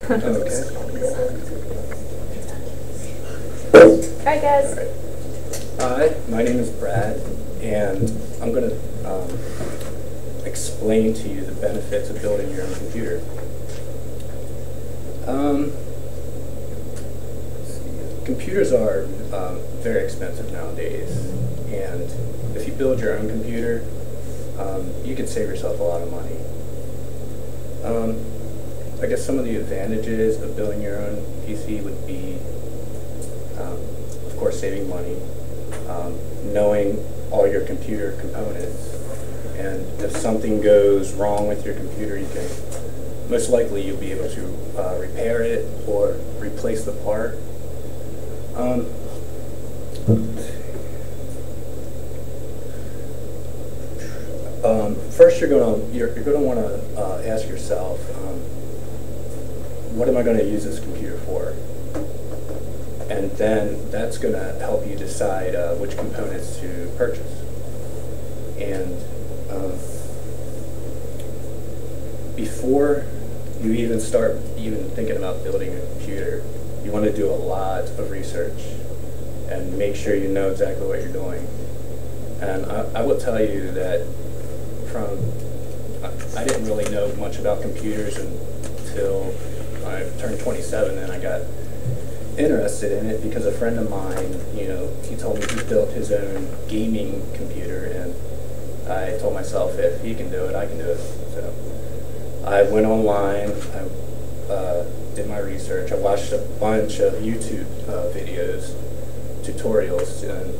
Okay. Hi guys. All right. Hi, my name is Brad, and I'm going to explain to you the benefits of building your own computer. Let's see. Computers are very expensive nowadays, and if you build your own computer, you can save yourself a lot of money. I guess some of the advantages of building your own PC would be, of course, saving money, knowing all your computer components, and if something goes wrong with your computer, you can, most likely you'll be able to repair it or replace the part. First, you're going to want to ask yourself, what am I going to use this computer for? And then that's going to help you decide which components to purchase. And before you even start thinking about building a computer, you want to do a lot of research and make sure you know exactly what you're doing. And I will tell you that I didn't really know much about computers until I turned 27, and I got interested in it because a friend of mine, he told me he built his own gaming computer, and I told myself, if he can do it, I can do it. So I went online, I did my research, I watched a bunch of YouTube videos, tutorials, and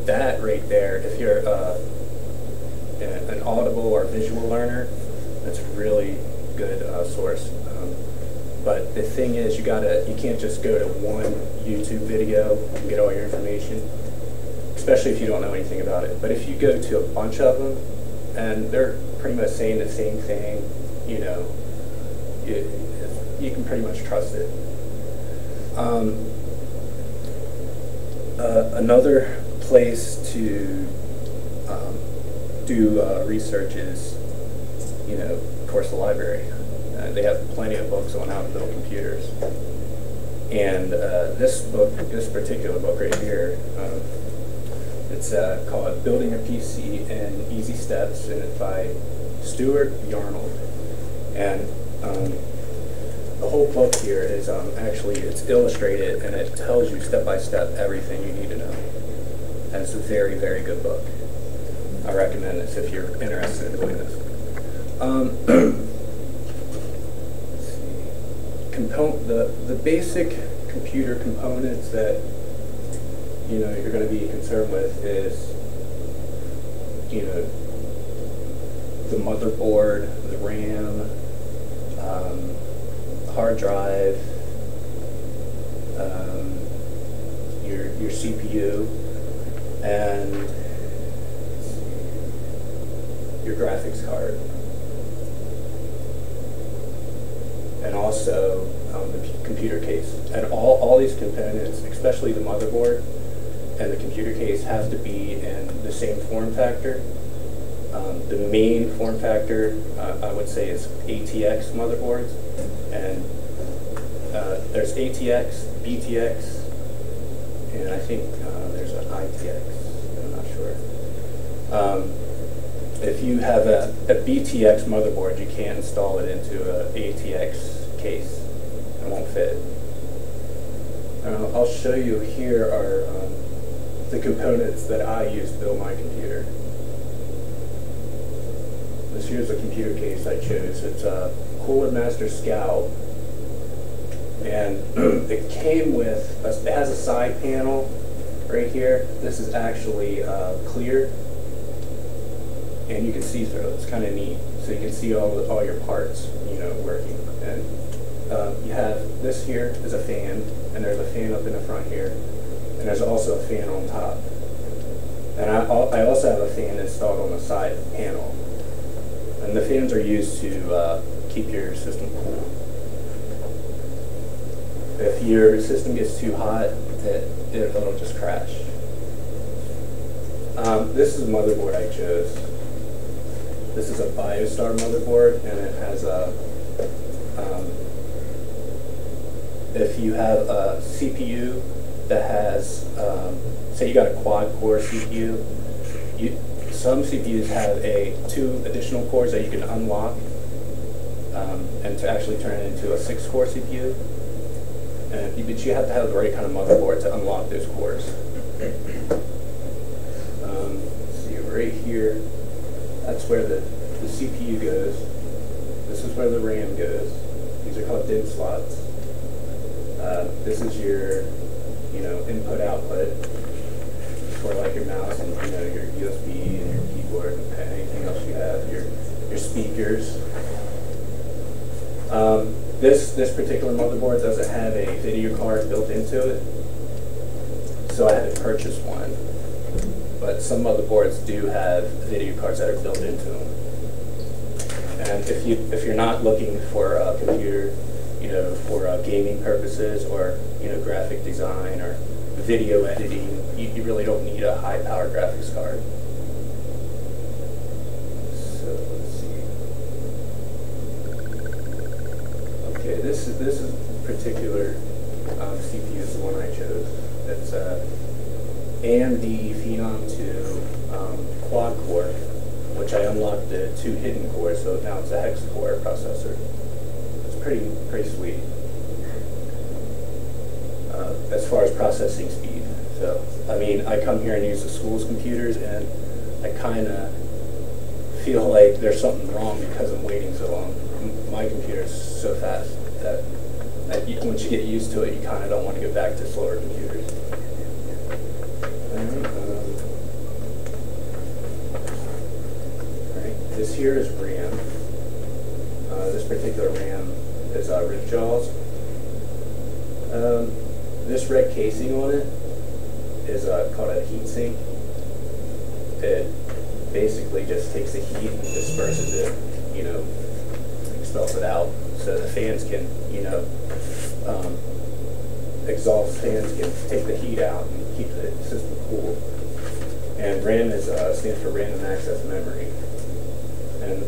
that right there, if you're an audible or visual learner, that's a really good source. But the thing is, you can't just go to one YouTube video and get all your information, especially if you don't know anything about it. But if you go to a bunch of them, and they're pretty much saying the same thing, you can pretty much trust it. Another place to do research is, of course, the library. They have plenty of books on how to build computers. And this particular book right here, it's called Building a PC in Easy Steps, and it's by Stuart Yarnold. And the whole book here is it's illustrated, and it tells you step by step everything you need to know. And it's a very, very good book. I recommend this if you're interested in doing this. The basic computer components that you're going to be concerned with is the motherboard, the RAM, hard drive, your CPU, and your graphics card, and also the computer case. And all these components, especially the motherboard and the computer case, have to be in the same form factor. The main form factor, I would say, is ATX motherboards, and there's ATX, BTX, and I think there's an ITX, I'm not sure. If you have a BTX motherboard, you can't install it into an ATX case. It won't fit. I'll show you here are the components that I use to build my computer. Here's a computer case I chose. It's a Cooler Master Scout, and it came with, it has a side panel right here. This is actually clear, and you can see through it. It's kind of neat. So you can see all your parts, working. And you have this here is a fan, and there's a fan up in the front here, and there's also a fan on top. And I also have a fan installed on the side panel. And the fans are used to keep your system cool. If your system gets too hot, it'll just crash. This is a motherboard I chose. This is a BioStar motherboard, and it has a if you have a CPU that has, say you got a quad-core CPU, some CPUs have 2 additional cores that you can unlock and to actually turn it into a 6-core CPU. But you have to have the right kind of motherboard to unlock those cores. See right here, that's where the CPU goes. This is where the RAM goes. These are called DIMM slots. This is your, input output for like your mouse and your USB and your keyboard and anything else you have. Your speakers. This particular motherboard doesn't have a video card built into it, so I had to purchase one. But some motherboards do have video cards that are built into them. And if you're not looking for a computer, for gaming purposes or graphic design or video editing, you really don't need a high-powered graphics card. So let's see. Okay, this is particular CPU is the one I chose. It's AMD Phenom 2 quad core, which I unlocked the 2 hidden cores, so now it's a hex core processor. It's pretty sweet as far as processing speed. So, I mean, I come here and use the school's computers, and I kind of feel like there's something wrong because I'm waiting so long. My computer is so fast that once you get used to it, you kind of don't want to go back to slower computers. Alright, this here is RAM. This particular RAM is Ripjaws. This red casing on it is called a heatsink. It basically just takes the heat and disperses it, expels it out, so the fans can, exhaust fans can take the heat out and keep the system cool. And RAM stands for Random Access Memory. And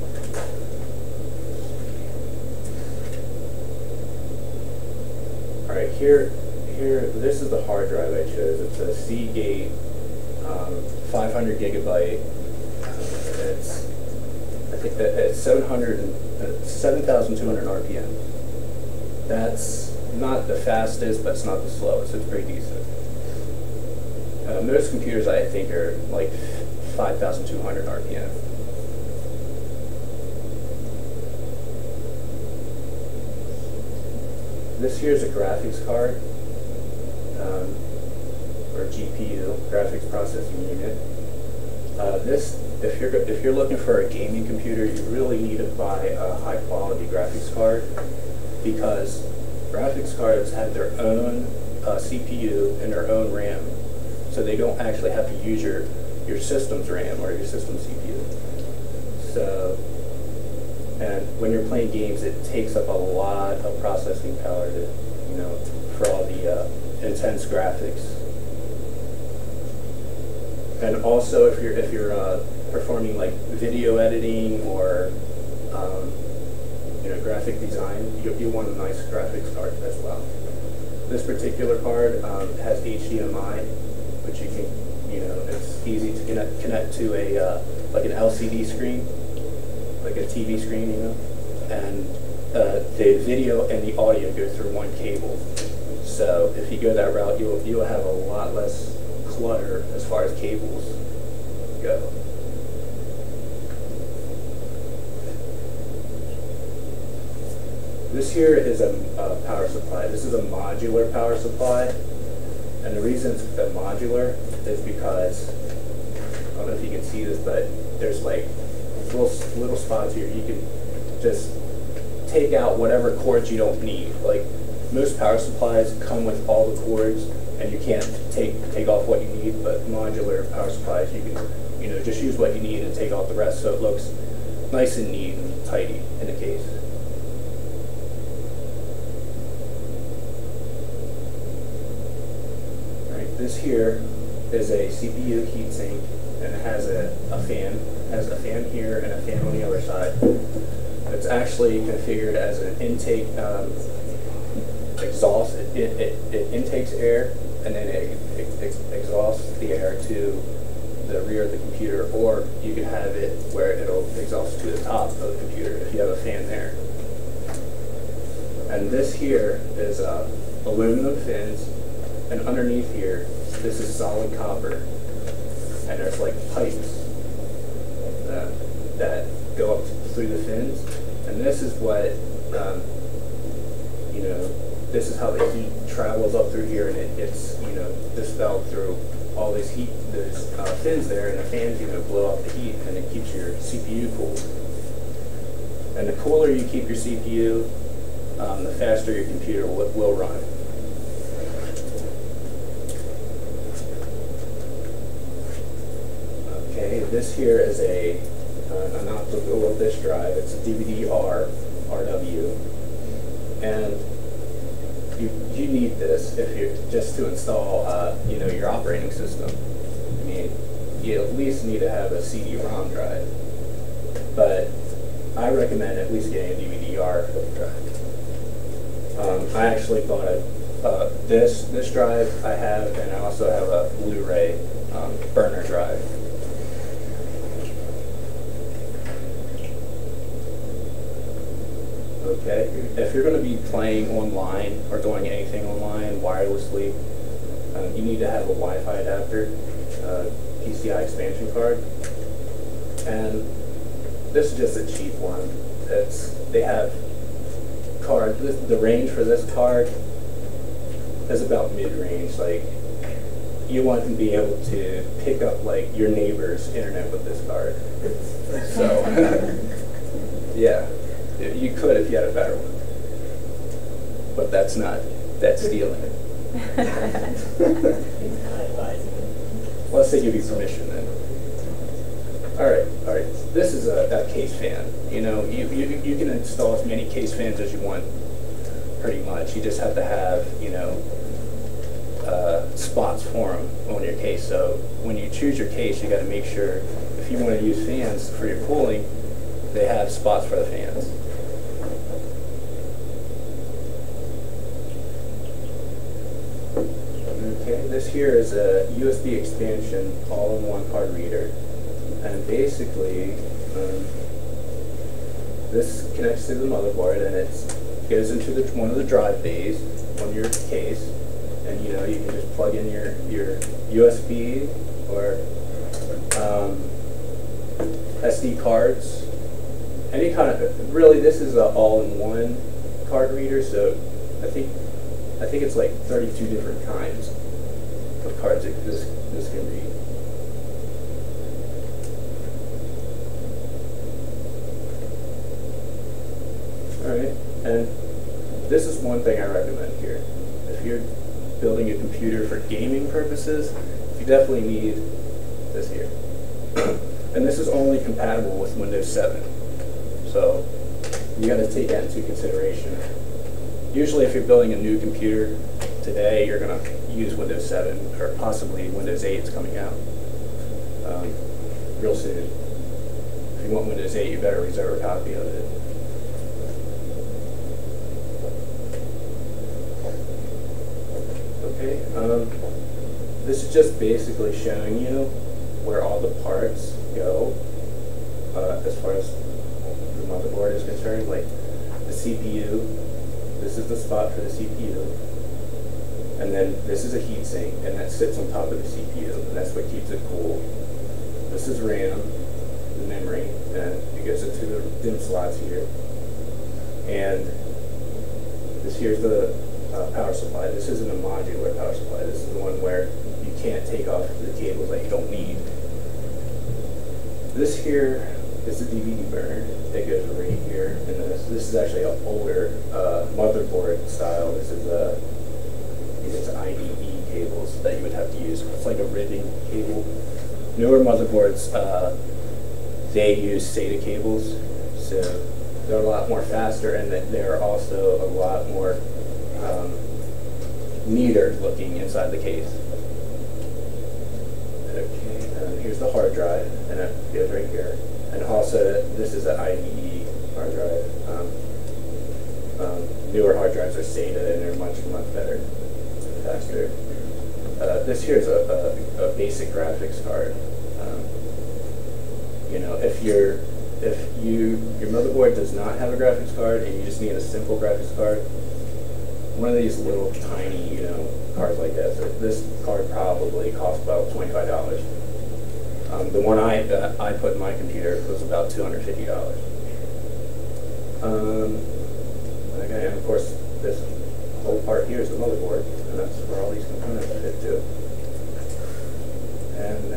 all right, here, this is the hard drive I chose. It's a Seagate 500 gigabyte. I think it's 7,200 RPM. That's not the fastest, but it's not the slowest. It's pretty decent. Most computers, I think, are like 5,200 RPM. This here is a graphics card, or GPU, graphics processing unit. If you're looking for a gaming computer, you really need to buy a high quality graphics card, because graphics cards have their own CPU and their own RAM, so they don't actually have to use your system's RAM or your system's CPU. So, and when you're playing games, it takes up a lot of processing power to, for all the intense graphics. And also, if you're performing like video editing or graphic design, you want a nice graphics card as well. This particular card has HDMI, which you can, it's easy to connect to a like an LCD screen, like a TV screen, and the video and the audio go through one cable. So if you go that route, you'll have a lot less clutter as far as cables go. This here is a power supply. This is a modular power supply, and the reason it's a modular is because, I don't know if you can see this, but there's like little spots here. You can just take out whatever cords you don't need. Like most power supplies come with all the cords, and you can't take off what you need. But modular power supplies, you can just use what you need and take off the rest, so it looks nice and neat and tidy in the case. This here is a CPU heatsink, and it has a fan. It has a fan here and a fan on the other side. It's actually configured as an intake exhausts, it intakes air, and then it exhausts the air to the rear of the computer, or you can have it where it'll exhaust to the top of the computer if you have a fan there. And this here is aluminum fins, and underneath here, this is solid copper, and there's like pipes that go up through the fins, and this is what, you know, this is how the heat travels up through here, and it gets, you know, dispelled through all these fins there, and the fans, you know, blow off the heat, and it keeps your CPU cool. And the cooler you keep your CPU, the faster your computer will run. Okay, this here is an optical disk drive. It's a DVD-R, RW, and you need this if you're just to install, you know, your operating system. I mean, you at least need to have a CD-ROM drive, but I recommend at least getting a DVD-R drive. I actually bought this drive I have, and I also have a Blu-ray burner drive. Okay, if you're going to be playing online or doing anything online wirelessly, you need to have a Wi-Fi adapter, PCI expansion card, and this is just a cheap one. They have card. The range for this card is about mid-range. Like, you want to be able to pick up like your neighbor's internet with this card. So, yeah. You could if you had a better one, but that's stealing it. Unless they give you permission, then. All right. This is a case fan. You know, you can install as many case fans as you want, pretty much. You just have to have, you know, spots for them on your case. So when you choose your case, you got to make sure if you want to use fans for your cooling, they have spots for the fans. Okay, this here is a USB expansion all-in-one card reader, and basically this connects to the motherboard, and it goes into one of the drive bays on your case, and you know, you can just plug in your USB or SD cards, any kind of. Really, this is an all-in-one card reader, so I think it's like 32 different kinds of cards that this can read. Alright, and this is one thing I recommend here. If you're building a computer for gaming purposes, you definitely need this here. And this is only compatible with Windows 7. So you got to take that into consideration. Usually if you're building a new computer today, you're going to use Windows 7, or possibly Windows 8 is coming out real soon. If you want Windows 8, you better reserve a copy of it. Okay, this is just basically showing you where all the parts go as far as the motherboard is concerned, like the CPU. This is the spot for the CPU, and then this is a heatsink, and that sits on top of the CPU, and that's what keeps it cool. This is RAM, the memory, and it goes into the DIMM slots here. And this here's the power supply. This isn't a modular power supply. This is the one where you can't take off the cables that you don't need. This here is the DVD burner that goes right here, and this is actually an older motherboard style. This is it's IDE cables that you would have to use. It's like a ribbing cable. Newer motherboards, they use SATA cables, so they're a lot more faster, and they're also a lot more neater looking inside the case. Okay, here's the hard drive, and it goes right here. And also, this is an IDE hard drive. Newer hard drives are SATA and they're much better, faster. This here is a basic graphics card. You know, if your motherboard does not have a graphics card and you just need a simple graphics card, one of these little tiny, you know, cards like this card probably costs about $25. The one I put in my computer was about $250. Okay, and of course this whole part here is the motherboard, and that's where all these components fit to. And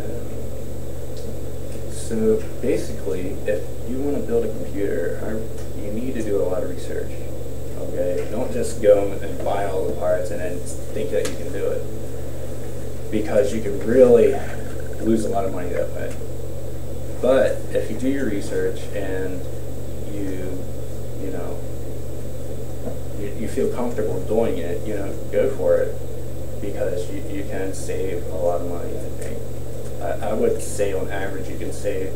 so basically, if you want to build a computer, you need to do a lot of research. Okay, don't just go and buy all the parts and then think that you can do it, because you can really lose a lot of money that way. But if you do your research and you feel comfortable doing it, you know, go for it, because you can save a lot of money, I think. I would say on average you can save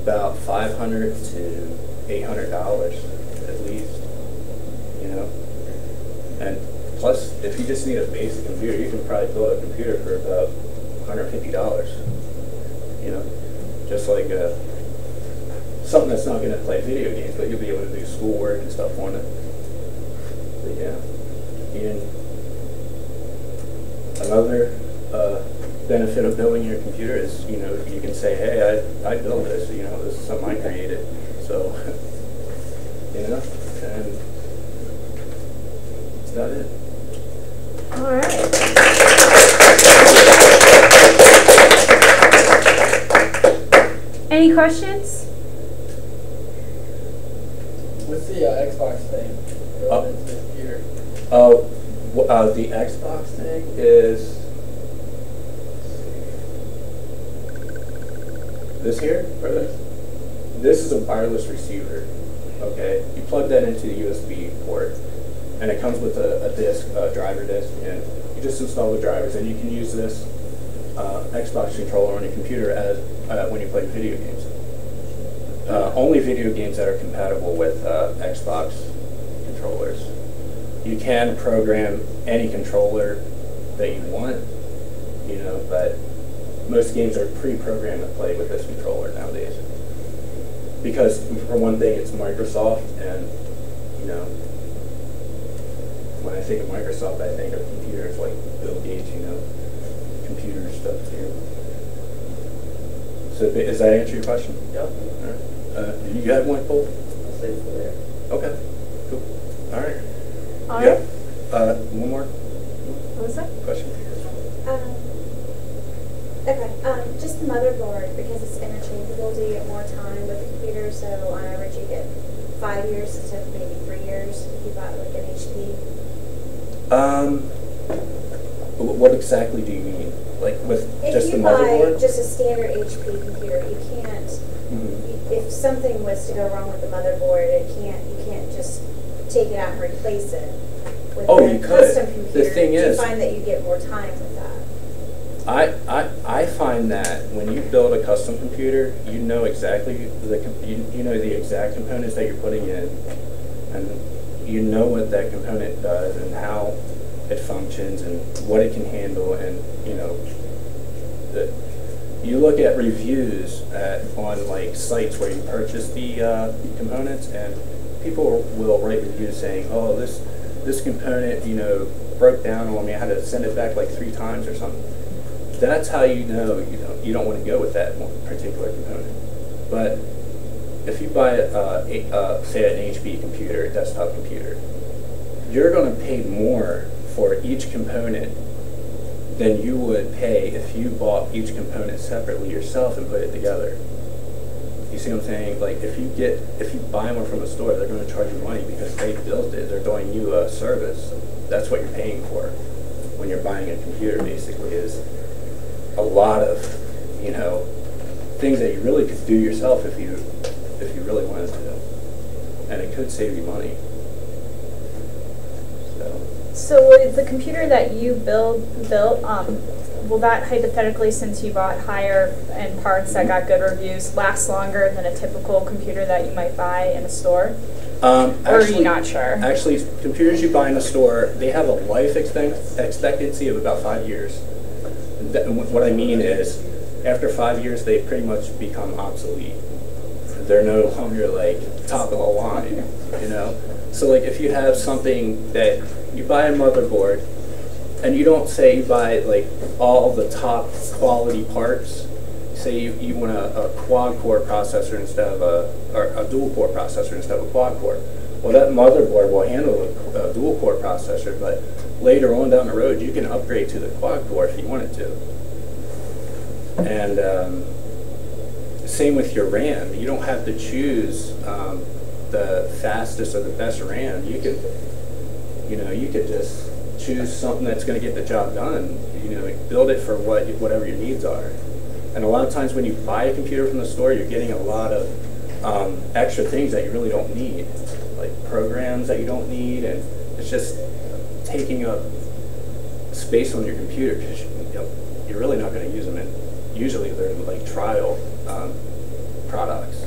about $500 to $800 at least, you know. And plus, if you just need a basic computer, you can probably build a computer for about $150, you know, just like something that's not going to play video games, but you'll be able to do schoolwork and stuff on it. But yeah, and another benefit of building your computer is, you know, you can say, hey, I built this, you know, this is something I created, so, you know, and that's about it. All right. Any questions? What's the Xbox thing? Computer? The Xbox thing is this here, or this? This is a wireless receiver. Okay, you plug that into the USB port, and it comes with a disc, a driver disc, and you just install the drivers, and you can use this Xbox controller on your computer as when you play video games. Only video games that are compatible with Xbox controllers. You can program any controller that you want, you know, but most games are pre-programmed to play with this controller nowadays. Because for one thing, it's Microsoft, and you know, when I think of Microsoft, I think of computers like Bill Gates, you know, computer stuff too. So does that answer your question? Yep. All right. You have one, Paul? I'll save it for there. Okay. Cool. All right. All Yeah. right. One more What was that? question. Okay, just the motherboard, because it's interchangeable, do you get more time with the computer? So on average you get 5 years instead of maybe 3 years if you bought like an HP? What exactly do you mean? Like with just the motherboard? If you buy just a standard HP computer, you can't, if something was to go wrong with the motherboard, you can't just take it out and replace it. With You a could. custom computer, The thing do you is, find that you get more time with that? I find that when you build a custom computer, you know exactly you know the exact components that you're putting in, and you know what that component does and how it functions and what it can handle, and you know you look at reviews on like sites where you purchase the components, and people will write reviews saying, oh, this component, you know, broke down on me, I had to send it back like 3 times or something. That's how you know you don't want to go with that one particular component. But if you buy say an HP computer, a desktop computer, you're going to pay more for each component than you would pay if you bought each component separately yourself and put it together. You see what I'm saying? Like if you buy one from a store, they're going to charge you money because they built it. They're doing you a service. That's what you're paying for when you're buying a computer. Basically, is a lot of, you know, things that you really could do yourself if you really wanted to, and it could save you money. So will the computer that you built, will that hypothetically, since you bought higher end parts that got good reviews, last longer than a typical computer that you might buy in a store? Or are Actually, you not sure? Actually, computers you buy in a store, they have a life expectancy of about 5 years. What I mean is, after 5 years, they pretty much become obsolete. They're no longer like top of the line, you know? So like if you have something that you buy a motherboard, and you don't say you buy like all the top quality parts. Say you want a quad core processor instead of a dual core processor instead of a quad core. Well, that motherboard will handle a dual core processor, but later on down the road, you can upgrade to the quad core if you wanted to. And same with your RAM. You don't have to choose the fastest or the best RAM. You could, you could just choose something that's going to get the job done. Build it for whatever your needs are. And a lot of times when you buy a computer from the store, you're getting a lot of extra things that you really don't need, like programs that you don't need, and it's just taking up space on your computer because you're really not going to use them. And usually they're like trial products.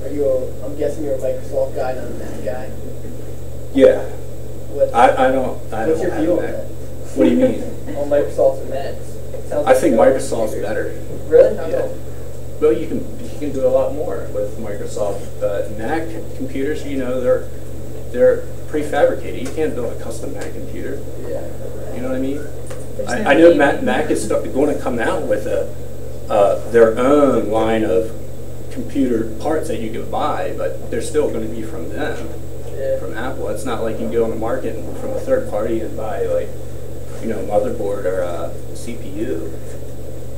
I'm guessing you're a Microsoft guy, not a Mac guy. Yeah. I don't What's your have view a on Mac. that? What do you mean? On Microsoft's and Macs. I think Microsoft's better. Really? How Yeah. come? Well, you can do a lot more with Microsoft. Mac computers, they're prefabricated. You can't build a custom Mac computer. Yeah. You know what I mean? There's I no know gaming. Mac is going to come out with their own line of computer parts that you can buy, but they're still going to be from them, Yeah. from Apple. It's not like you can go on the market from a third party and buy like, motherboard or a CPU.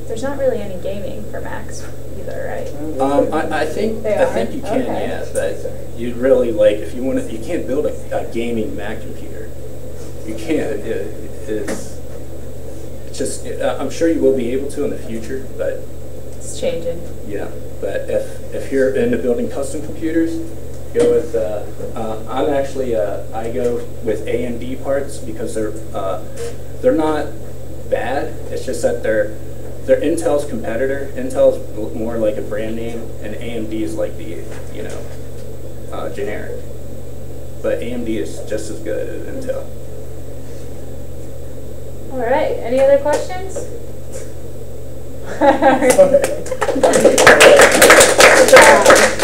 There's not really any gaming for Macs either, right? I think They I are? think you can, Okay. yeah. But you'd really if you want to, you can't build a gaming Mac computer. You can't. It's just. I'm sure you will be able to in the future, but It's changing. yeah. But if you're into building custom computers, go with. I'm actually I go with AMD parts because they're not bad. It's just that they're Intel's competitor. Intel's more like a brand name, and AMD is like the generic. But AMD is just as good as Intel. All right. Any other questions? Good job.